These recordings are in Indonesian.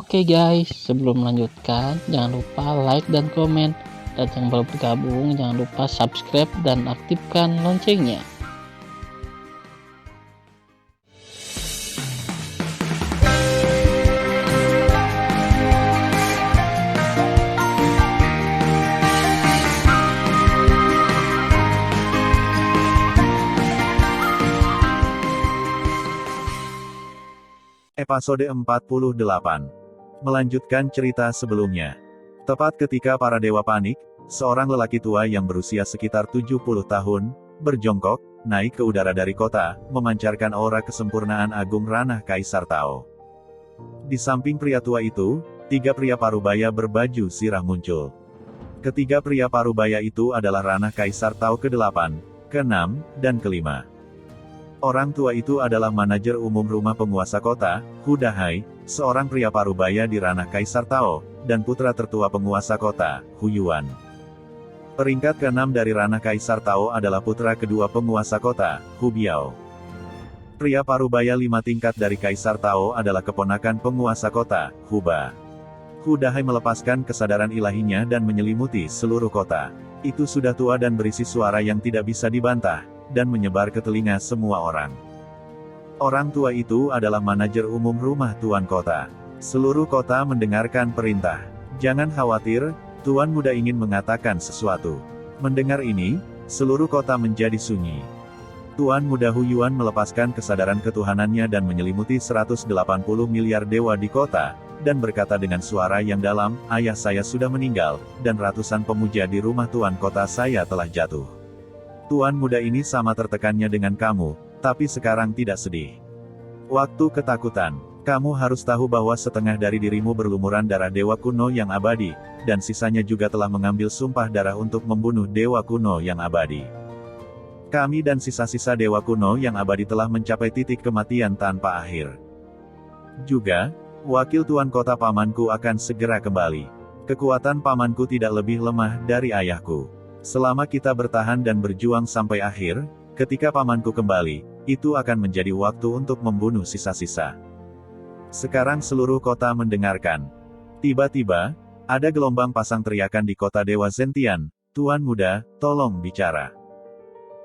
Oke guys, sebelum melanjutkan, jangan lupa like dan komen. Dan yang baru bergabung, jangan lupa subscribe dan aktifkan loncengnya. Episode 48. Melanjutkan cerita sebelumnya. Tepat ketika para dewa panik, seorang lelaki tua yang berusia sekitar 70 tahun, berjongkok, naik ke udara dari kota, memancarkan aura kesempurnaan agung ranah Kaisar Tao. Di samping pria tua itu, 3 pria parubaya berbaju sirah muncul. Ketiga pria parubaya itu adalah ranah Kaisar Tao ke-8, ke-6, dan ke-5. Orang tua itu adalah manajer umum rumah penguasa kota, Hu Dahai, seorang pria parubaya di ranah Kaisar Tao, dan putra tertua penguasa kota, Hu Yuan. Peringkat ke-6 dari ranah Kaisar Tao adalah putra kedua penguasa kota, Hu Biao. Pria parubaya 5 tingkat dari Kaisar Tao adalah keponakan penguasa kota, Hu Ba. Hu Dahai melepaskan kesadaran ilahinya dan menyelimuti seluruh kota. Itu sudah tua dan berisi suara yang tidak bisa dibantah, dan menyebar ke telinga semua orang. Orang tua itu adalah manajer umum rumah tuan kota. Seluruh kota mendengarkan perintah. Jangan khawatir, tuan muda ingin mengatakan sesuatu. Mendengar ini, seluruh kota menjadi sunyi. Tuan muda Hu Yuan melepaskan kesadaran ketuhanannya dan menyelimuti 180 miliar dewa di kota, dan berkata dengan suara yang dalam, "Ayah saya sudah meninggal, dan ratusan pemuja di rumah tuan kota saya telah jatuh. Tuan muda ini sama tertekannya dengan kamu, tapi sekarang tidak sedih. Waktu ketakutan, kamu harus tahu bahwa setengah dari dirimu berlumuran darah dewa kuno yang abadi, dan sisanya juga telah mengambil sumpah darah untuk membunuh dewa kuno yang abadi. Kami dan sisa-sisa dewa kuno yang abadi telah mencapai titik kematian tanpa akhir. Juga, wakil tuan kota pamanku akan segera kembali. Kekuatan pamanku tidak lebih lemah dari ayahku. Selama kita bertahan dan berjuang sampai akhir, ketika pamanku kembali, itu akan menjadi waktu untuk membunuh sisa-sisa." Sekarang seluruh kota mendengarkan. Tiba-tiba, ada gelombang pasang teriakan di kota Dewa Zentian, "Tuan muda, tolong bicara."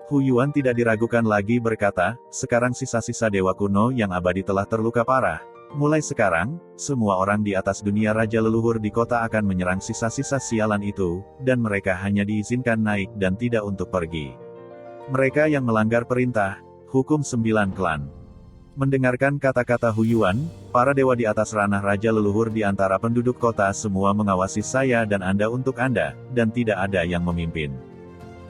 Hu Yuan tidak diragukan lagi berkata, "Sekarang sisa-sisa dewa kuno yang abadi telah terluka parah. Mulai sekarang, semua orang di atas dunia raja leluhur di kota akan menyerang sisa-sisa sialan itu, dan mereka hanya diizinkan naik dan tidak untuk pergi. Mereka yang melanggar perintah, hukum 9 klan." Mendengarkan kata-kata Hu Yuan, para dewa di atas ranah raja leluhur di antara penduduk kota semua mengawasi saya dan Anda untuk Anda, dan tidak ada yang memimpin.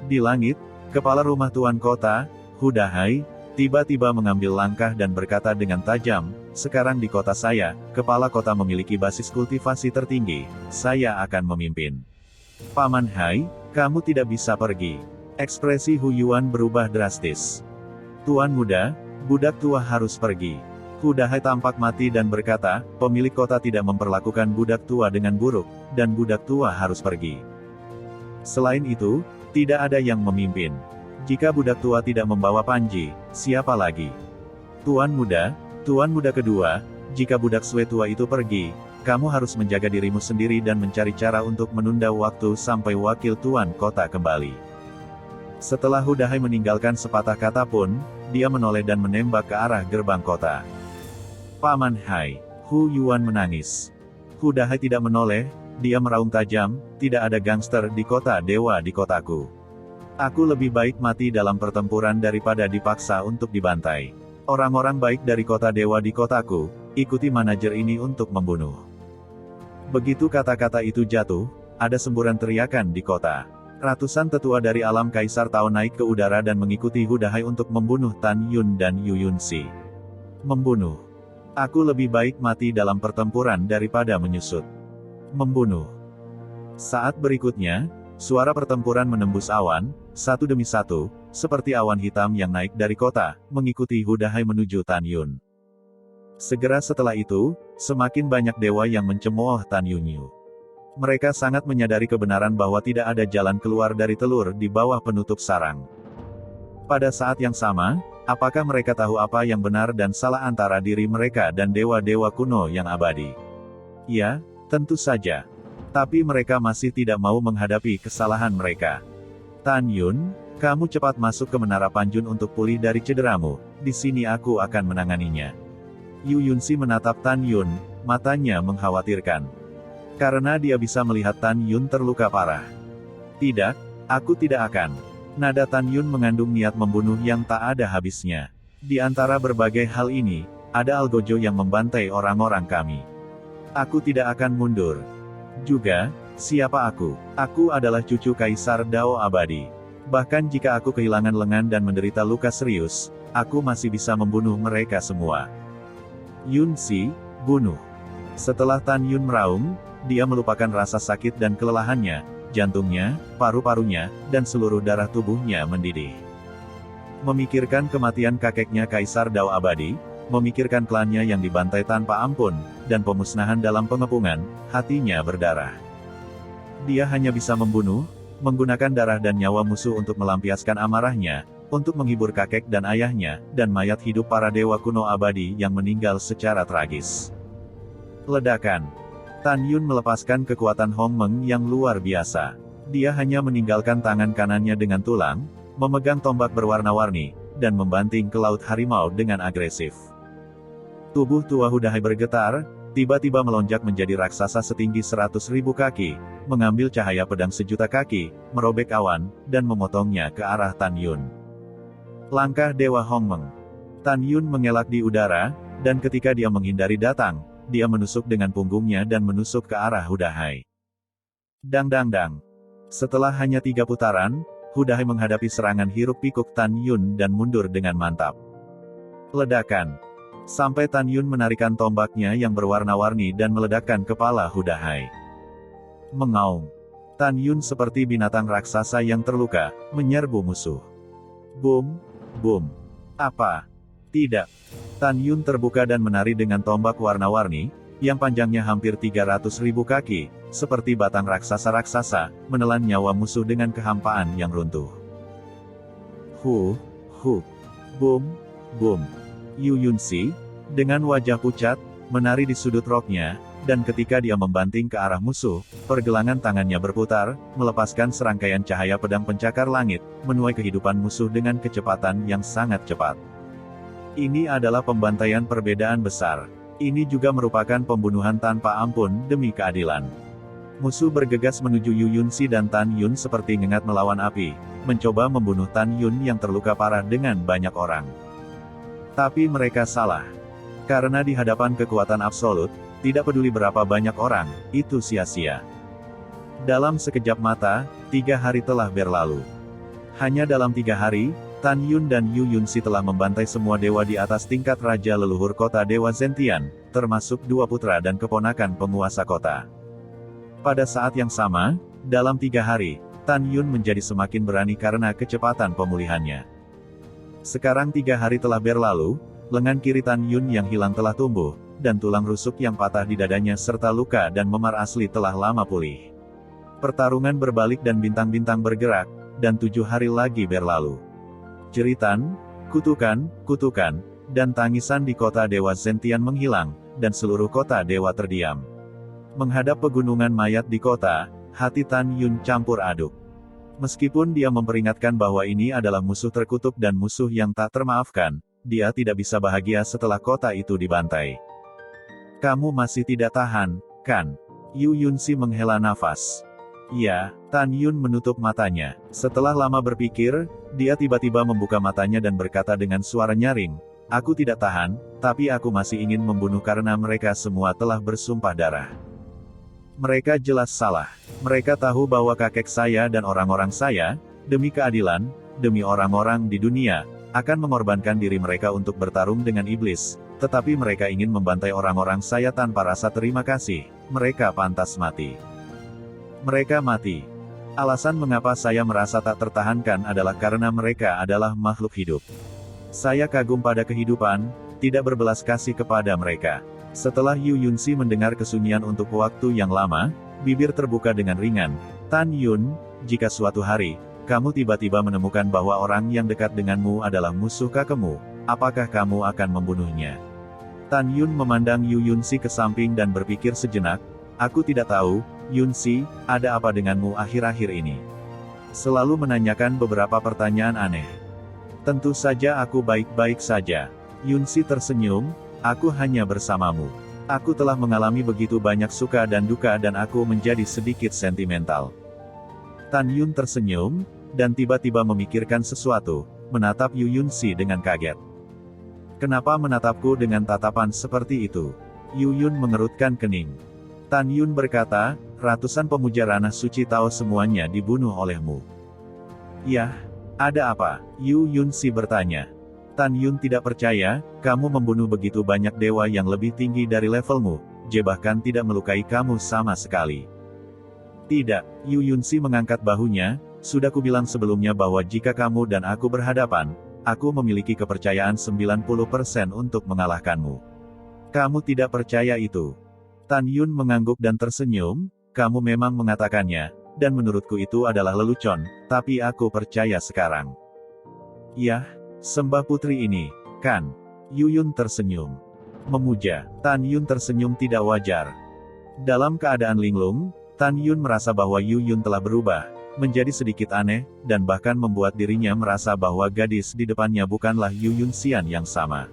Di langit, kepala rumah tuan kota, Hu Dahai, tiba-tiba mengambil langkah dan berkata dengan tajam, "Sekarang di kota saya, kepala kota memiliki basis kultivasi tertinggi, saya akan memimpin. Paman Hai, kamu tidak bisa pergi." Ekspresi Hu Yuan berubah drastis. "Tuan muda, budak tua harus pergi." Hu Dahai tampak mati dan berkata, "Pemilik kota tidak memperlakukan budak tua dengan buruk, dan budak tua harus pergi. Selain itu, tidak ada yang memimpin. Jika budak tua tidak membawa panji, siapa lagi? Tuan muda kedua, jika budak sue tua itu pergi, kamu harus menjaga dirimu sendiri dan mencari cara untuk menunda waktu sampai wakil tuan kota kembali." Setelah Hu Dahai meninggalkan sepatah kata pun, dia menoleh dan menembak ke arah gerbang kota. "Paman Hai." Hu Yuan menangis. Hu Dahai tidak menoleh, dia meraung tajam, "Tidak ada gangster di kota dewa di kotaku. Aku lebih baik mati dalam pertempuran daripada dipaksa untuk dibantai. Orang-orang baik dari kota dewa di kotaku, ikuti manajer ini untuk membunuh." Begitu kata-kata itu jatuh, ada semburan teriakan di kota. Ratusan tetua dari alam Kaisar Tao naik ke udara dan mengikuti Hu Dahai untuk membunuh Tan Yun dan Yu Yunxi. "Membunuh. Aku lebih baik mati dalam pertempuran daripada menyusut. Membunuh." Saat berikutnya, suara pertempuran menembus awan, satu demi satu, seperti awan hitam yang naik dari kota, mengikuti Hu Dahai menuju Tan Yun. Segera setelah itu, semakin banyak dewa yang mencemooh Tan Yunyu. Mereka sangat menyadari kebenaran bahwa tidak ada jalan keluar dari telur di bawah penutup sarang. Pada saat yang sama, apakah mereka tahu apa yang benar dan salah antara diri mereka dan dewa-dewa kuno yang abadi? Ya, tentu saja. Tapi mereka masih tidak mau menghadapi kesalahan mereka. Tan Yun, kamu cepat masuk ke Menara Panjun untuk pulih dari cederamu, di sini aku akan menanganinya. Yu Yunsi menatap Tan Yun, matanya mengkhawatirkan. Karena dia bisa melihat Tan Yun terluka parah. Tidak, aku tidak akan. Nada Tan Yun mengandung niat membunuh yang tak ada habisnya. Di antara berbagai hal ini, ada Algojo yang membantai orang-orang kami. Aku tidak akan mundur. Juga, siapa aku? Aku adalah cucu Kaisar Dao Abadi. Bahkan jika aku kehilangan lengan dan menderita luka serius, aku masih bisa membunuh mereka semua. Yun Si, bunuh. Setelah Tan Yun meraung, dia melupakan rasa sakit dan kelelahannya, jantungnya, paru-parunya, dan seluruh darah tubuhnya mendidih. Memikirkan kematian kakeknya Kaisar Dao Abadi, memikirkan klannya yang dibantai tanpa ampun, dan pemusnahan dalam pengepungan, hatinya berdarah. Dia hanya bisa membunuh, menggunakan darah dan nyawa musuh untuk melampiaskan amarahnya, untuk menghibur kakek dan ayahnya, dan mayat hidup para dewa kuno abadi yang meninggal secara tragis. Ledakan. Tan Yun melepaskan kekuatan Hong Meng yang luar biasa. Dia hanya meninggalkan tangan kanannya dengan tulang, memegang tombak berwarna-warni, dan membanting ke laut harimau dengan agresif. Tubuh tua Hudahai bergetar, tiba-tiba melonjak menjadi raksasa setinggi 100.000 kaki, mengambil cahaya pedang sejuta kaki, merobek awan, dan memotongnya ke arah Tan Yun. Langkah Dewa Hong Meng. Tan Yun mengelak di udara, dan ketika dia menghindari datang, dia menusuk dengan punggungnya dan menusuk ke arah Hudahai. Dang dang dang. Setelah hanya 3 putaran, Hudahai menghadapi serangan hiruk-pikuk Tan Yun dan mundur dengan mantap. Ledakan. Sampai Tan Yun menarikan tombaknya yang berwarna-warni dan meledakkan kepala Hudahai. Mengaum. Tan Yun seperti binatang raksasa yang terluka, menyerbu musuh. Boom, boom. Apa? Tidak. Tan Yun terbuka dan menari dengan tombak warna-warni, yang panjangnya hampir 300.000 kaki, seperti batang raksasa-raksasa, menelan nyawa musuh dengan kehampaan yang runtuh. Hu, boom, boom. Yu Yunsi, dengan wajah pucat, menari di sudut roknya, dan ketika dia membanting ke arah musuh, pergelangan tangannya berputar, melepaskan serangkaian cahaya pedang pencakar langit, menuai kehidupan musuh dengan kecepatan yang sangat cepat. Ini adalah pembantaian perbedaan besar. Ini juga merupakan pembunuhan tanpa ampun demi keadilan. Musuh bergegas menuju Yu Yunsi dan Tan Yun seperti ngengat melawan api, mencoba membunuh Tan Yun yang terluka parah dengan banyak orang. Tapi mereka salah. Karena di hadapan kekuatan absolut, tidak peduli berapa banyak orang, itu sia-sia. Dalam sekejap mata, 3 hari telah berlalu. Hanya dalam 3 hari, Tan Yun dan Yu Yunsi telah membantai semua dewa di atas tingkat raja leluhur kota Dewa Zentian, termasuk 2 putra dan keponakan penguasa kota. Pada saat yang sama, dalam 3 hari, Tan Yun menjadi semakin berani karena kecepatan pemulihannya. Sekarang 3 hari telah berlalu, lengan kiri Tan Yun yang hilang telah tumbuh, dan tulang rusuk yang patah di dadanya serta luka dan memar asli telah lama pulih. Pertarungan berbalik dan bintang-bintang bergerak, dan 7 hari lagi berlalu. Jeritan, kutukan, dan tangisan di kota Dewa Zentian menghilang, dan seluruh kota dewa terdiam. Menghadap pegunungan mayat di kota, hati Tan Yun campur aduk. Meskipun dia memperingatkan bahwa ini adalah musuh terkutuk dan musuh yang tak termaafkan, dia tidak bisa bahagia setelah kota itu dibantai. Kamu masih tidak tahan, kan? Yu Yunsi menghela nafas. Ya, Tan Yun menutup matanya. Setelah lama berpikir, dia tiba-tiba membuka matanya dan berkata dengan suara nyaring, "Aku tidak tahan, tapi aku masih ingin membunuh karena mereka semua telah bersumpah darah." Mereka jelas salah. Mereka tahu bahwa kakek saya dan orang-orang saya, demi keadilan, demi orang-orang di dunia, akan mengorbankan diri mereka untuk bertarung dengan iblis, tetapi mereka ingin membantai orang-orang saya tanpa rasa terima kasih. Mereka pantas mati. Mereka mati. Alasan mengapa saya merasa tak tertahankan adalah karena mereka adalah makhluk hidup. Saya kagum pada kehidupan, tidak berbelas kasih kepada mereka. Setelah Yu Yunsi mendengar kesunyian untuk waktu yang lama, bibir terbuka dengan ringan. Tan Yun, jika suatu hari, kamu tiba-tiba menemukan bahwa orang yang dekat denganmu adalah musuh kakekmu, apakah kamu akan membunuhnya? Tan Yun memandang Yu Yunsi ke samping dan berpikir sejenak, aku tidak tahu, Yunsi, ada apa denganmu akhir-akhir ini? Selalu menanyakan beberapa pertanyaan aneh. Tentu saja aku baik-baik saja. Yunsi tersenyum, aku hanya bersamamu. Aku telah mengalami begitu banyak suka dan duka dan aku menjadi sedikit sentimental. Tan Yun tersenyum, dan tiba-tiba memikirkan sesuatu, menatap Yu Yunsi dengan kaget. Kenapa menatapku dengan tatapan seperti itu? Yu Yun mengerutkan kening. Tan Yun berkata, ratusan pemuja ranah suci Tao semuanya dibunuh olehmu. Yah, ada apa? Yu Yunsi bertanya. Tan Yun tidak percaya, kamu membunuh begitu banyak dewa yang lebih tinggi dari levelmu, bahkan tidak melukai kamu sama sekali. Tidak, Yu Yunsi mengangkat bahunya, sudah kubilang sebelumnya bahwa jika kamu dan aku berhadapan, aku memiliki kepercayaan 90% untuk mengalahkanmu. Kamu tidak percaya itu. Tan Yun mengangguk dan tersenyum, kamu memang mengatakannya, dan menurutku itu adalah lelucon, tapi aku percaya sekarang. Yah, sembah putri ini, kan? Yu Yun tersenyum. Memuja, Tan Yun tersenyum tidak wajar. Dalam keadaan linglung, Tan Yun merasa bahwa Yu Yun telah berubah, menjadi sedikit aneh, dan bahkan membuat dirinya merasa bahwa gadis di depannya bukanlah Yu Yunsian yang sama.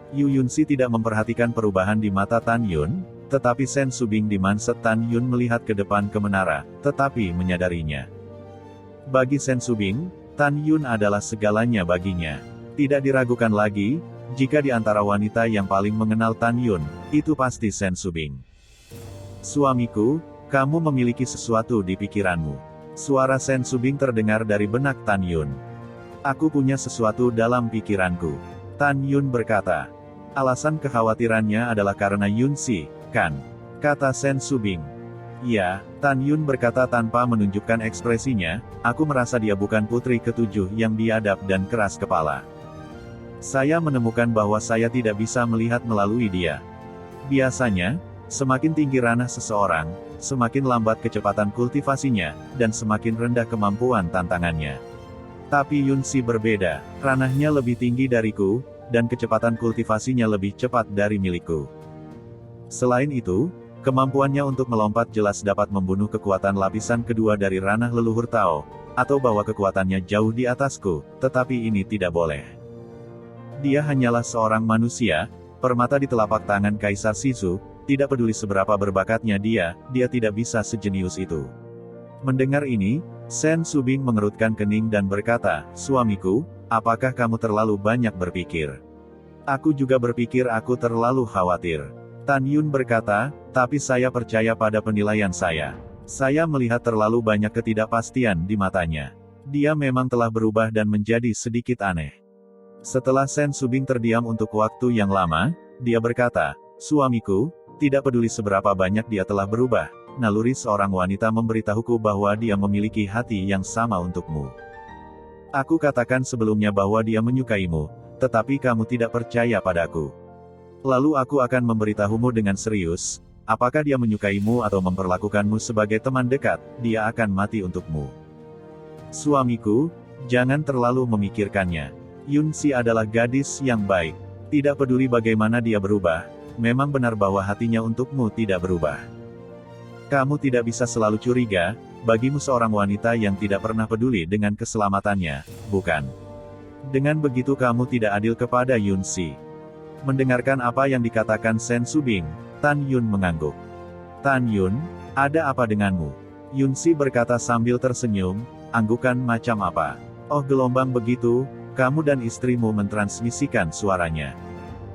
Yu Yunsi tidak memperhatikan perubahan di mata Tan Yun, tetapi Sen Subing di mindset Tan Yun melihat ke depan ke menara, tetapi menyadarinya. Bagi Sen Subing, Tan Yun adalah segalanya baginya. Tidak diragukan lagi, jika di antara wanita yang paling mengenal Tan Yun, itu pasti Sen Subing. Suamiku, kamu memiliki sesuatu di pikiranmu. Suara Sen Subing terdengar dari benak Tan Yun. Aku punya sesuatu dalam pikiranku. Tan Yun berkata. Alasan kekhawatirannya adalah karena Yunsi, kan? Kata Sen Subing. Ya, Tan Yun berkata tanpa menunjukkan ekspresinya, aku merasa dia bukan putri ketujuh yang biadab dan keras kepala. Saya menemukan bahwa saya tidak bisa melihat melalui dia. Biasanya, semakin tinggi ranah seseorang, semakin lambat kecepatan kultivasinya, dan semakin rendah kemampuan tantangannya. Tapi Yunsi berbeda, ranahnya lebih tinggi dariku, dan kecepatan kultivasinya lebih cepat dari milikku. Selain itu, kemampuannya untuk melompat jelas dapat membunuh kekuatan lapisan kedua dari ranah leluhur Tao, atau bahwa kekuatannya jauh di atasku, tetapi ini tidak boleh. Dia hanyalah seorang manusia, permata di telapak tangan Kaisar Sisu, tidak peduli seberapa berbakatnya dia tidak bisa sejenius itu. Mendengar ini, Sen Subing mengerutkan kening dan berkata, suamiku, apakah kamu terlalu banyak berpikir? Aku juga berpikir aku terlalu khawatir. Tan Yun berkata, tapi saya percaya pada penilaian saya. Saya melihat terlalu banyak ketidakpastian di matanya. Dia memang telah berubah dan menjadi sedikit aneh. Setelah Sen Subing terdiam untuk waktu yang lama, dia berkata, suamiku, tidak peduli seberapa banyak dia telah berubah, naluri seorang wanita memberitahuku bahwa dia memiliki hati yang sama untukmu. Aku katakan sebelumnya bahwa dia menyukaimu, tetapi kamu tidak percaya padaku. Lalu aku akan memberitahumu dengan serius, apakah dia menyukaimu atau memperlakukanmu sebagai teman dekat, dia akan mati untukmu. Suamiku, jangan terlalu memikirkannya. Yunsi adalah gadis yang baik. Tidak peduli bagaimana dia berubah, memang benar bahwa hatinya untukmu tidak berubah. Kamu tidak bisa selalu curiga, bagimu seorang wanita yang tidak pernah peduli dengan keselamatannya, bukan? Dengan begitu kamu tidak adil kepada Yunsi. Mendengarkan apa yang dikatakan Sen Subing, Tan Yun mengangguk. Tan Yun, ada apa denganmu? Yunsi berkata sambil tersenyum, anggukan macam apa? Oh gelombang begitu, kamu dan istrimu mentransmisikan suaranya.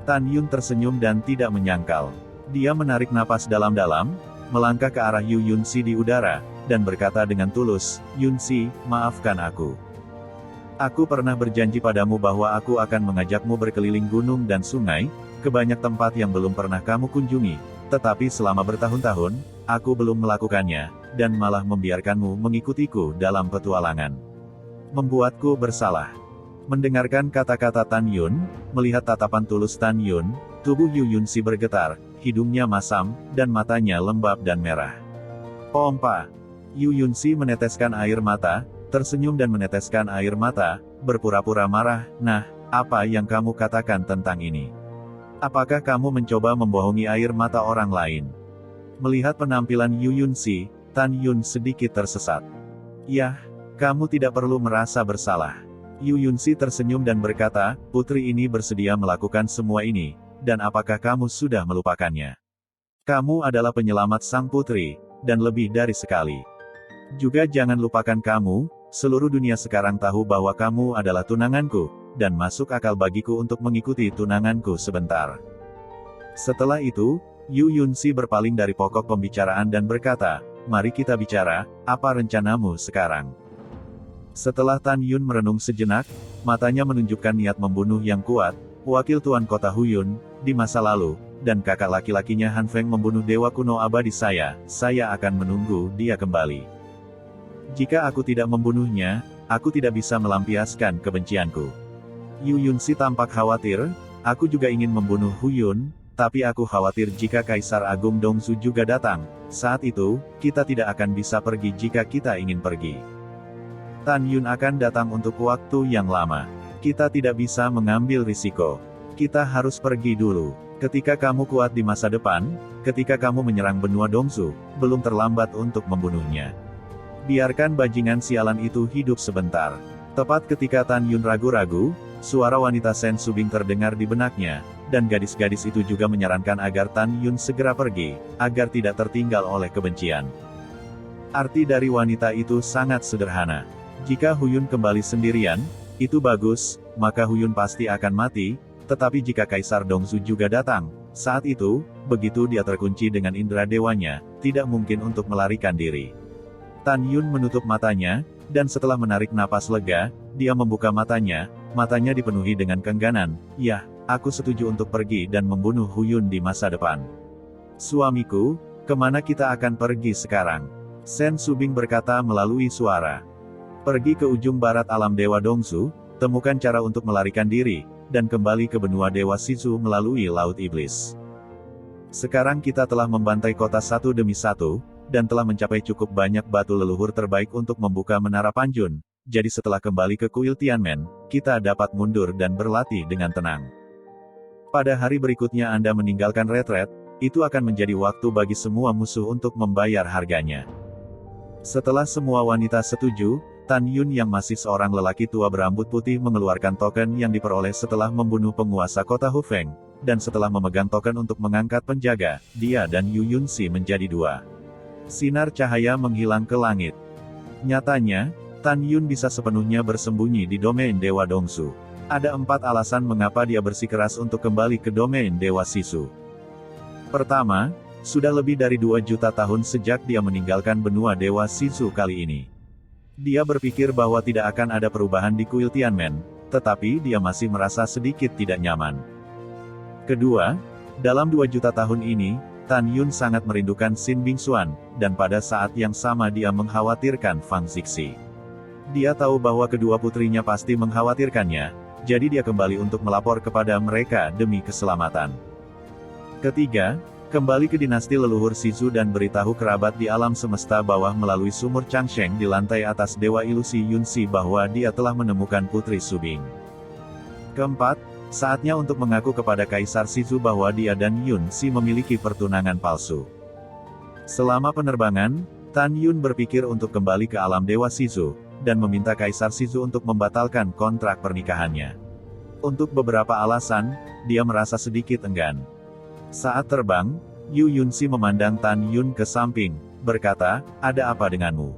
Tan Yun tersenyum dan tidak menyangkal. Dia menarik napas dalam-dalam, melangkah ke arah Yu Yunsi di udara, dan berkata dengan tulus, Yunsi, maafkan aku. Aku pernah berjanji padamu bahwa aku akan mengajakmu berkeliling gunung dan sungai, ke banyak tempat yang belum pernah kamu kunjungi, tetapi selama bertahun-tahun, aku belum melakukannya, dan malah membiarkanmu mengikutiku dalam petualangan. Membuatku bersalah. Mendengarkan kata-kata Tan Yun, melihat tatapan tulus Tan Yun, tubuh Yu Yunsi bergetar, hidungnya masam, dan matanya lembab dan merah. Pompa. Yu Yunsi meneteskan air mata, tersenyum dan meneteskan air mata, berpura-pura marah, nah, apa yang kamu katakan tentang ini? Apakah kamu mencoba membohongi air mata orang lain? Melihat penampilan Yu Yunsi, Tan Yun sedikit tersesat. Yah, kamu tidak perlu merasa bersalah. Yu Yunsi tersenyum dan berkata, putri ini bersedia melakukan semua ini, dan apakah kamu sudah melupakannya? Kamu adalah penyelamat sang putri, dan lebih dari sekali. Juga jangan lupakan kamu, seluruh dunia sekarang tahu bahwa kamu adalah tunanganku, dan masuk akal bagiku untuk mengikuti tunanganku sebentar. Setelah itu, Yu Yunsi berpaling dari pokok pembicaraan dan berkata, mari kita bicara, apa rencanamu sekarang? Setelah Tan Yun merenung sejenak, matanya menunjukkan niat membunuh yang kuat, wakil tuan kota Huyun, di masa lalu, dan kakak laki-lakinya Han Feng membunuh dewa kuno abadi saya akan menunggu dia kembali. Jika aku tidak membunuhnya, aku tidak bisa melampiaskan kebencianku. Yu Yunsi tampak khawatir, aku juga ingin membunuh Huyun, tapi aku khawatir jika Kaisar Agung Dongzu juga datang, saat itu, kita tidak akan bisa pergi jika kita ingin pergi. Tan Yun akan datang untuk waktu yang lama. Kita tidak bisa mengambil risiko. Kita harus pergi dulu. Ketika kamu kuat di masa depan, ketika kamu menyerang benua Dongzu, belum terlambat untuk membunuhnya. Biarkan bajingan sialan itu hidup sebentar. Tepat ketika Tan Yun ragu-ragu, suara wanita Sen Subing terdengar di benaknya, dan gadis-gadis itu juga menyarankan agar Tan Yun segera pergi, agar tidak tertinggal oleh kebencian. Arti dari wanita itu sangat sederhana. Jika Huyun kembali sendirian, itu bagus, maka Huyun pasti akan mati, tetapi jika Kaisar Dongzu juga datang, saat itu, begitu dia terkunci dengan indera dewanya, tidak mungkin untuk melarikan diri. Tan Yun menutup matanya, dan setelah menarik napas lega, dia membuka matanya dipenuhi dengan keengganan. Yah, aku setuju untuk pergi dan membunuh Huyun di masa depan. Suamiku, kemana kita akan pergi sekarang? Sen Subing berkata melalui suara. Pergi ke ujung barat alam Dewa Dongzu, temukan cara untuk melarikan diri, dan kembali ke benua Dewa Shizu melalui Laut Iblis. Sekarang kita telah membantai kota satu demi satu, dan telah mencapai cukup banyak batu leluhur terbaik untuk membuka Menara Panjun, jadi setelah kembali ke kuil Tianmen, kita dapat mundur dan berlatih dengan tenang. Pada hari berikutnya Anda meninggalkan retret, itu akan menjadi waktu bagi semua musuh untuk membayar harganya. Setelah semua wanita setuju, Tan Yun yang masih seorang lelaki tua berambut putih mengeluarkan token yang diperoleh setelah membunuh penguasa kota Hufeng, dan setelah memegang token untuk mengangkat penjaga, dia dan Yu Yunsi menjadi dua. Sinar cahaya menghilang ke langit. Nyatanya, Tan Yun bisa sepenuhnya bersembunyi di domain Dewa Dongzu. Ada 4 alasan mengapa dia bersikeras untuk kembali ke domain Dewa Shizu. Pertama, sudah lebih dari 2 juta tahun sejak dia meninggalkan benua Dewa Shizu kali ini. Dia berpikir bahwa tidak akan ada perubahan di kuil Tianmen, tetapi dia masih merasa sedikit tidak nyaman. Kedua, dalam 2 juta tahun ini, Tan Yun sangat merindukan Xin Bingxuan, dan pada saat yang sama dia mengkhawatirkan Fang Zixi. Dia tahu bahwa kedua putrinya pasti mengkhawatirkannya, jadi dia kembali untuk melapor kepada mereka demi keselamatan. Ketiga, kembali ke dinasti leluhur Shizu dan beritahu kerabat di alam semesta bawah melalui sumur Changsheng di lantai atas Dewa Ilusi Yunsi bahwa dia telah menemukan Putri Subing. Keempat, saatnya untuk mengaku kepada Kaisar Shizu bahwa dia dan Yunsi memiliki pertunangan palsu. Selama penerbangan, Tan Yun berpikir untuk kembali ke alam Dewa Shizu, dan meminta Kaisar Shizu untuk membatalkan kontrak pernikahannya. Untuk beberapa alasan, dia merasa sedikit enggan. Saat terbang, Yu Yunsi memandang Tan Yun ke samping, berkata, ada apa denganmu?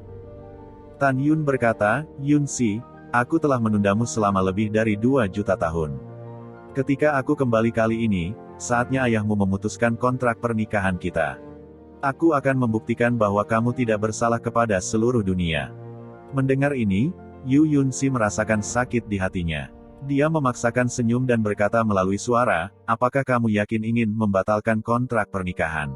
Tan Yun berkata, Yunsi, aku telah menundamu selama lebih dari 2 juta tahun. Ketika aku kembali kali ini, saatnya ayahmu memutuskan kontrak pernikahan kita. Aku akan membuktikan bahwa kamu tidak bersalah kepada seluruh dunia. Mendengar ini, Yu Yunsi merasakan sakit di hatinya. Dia memaksakan senyum dan berkata melalui suara, apakah kamu yakin ingin membatalkan kontrak pernikahan?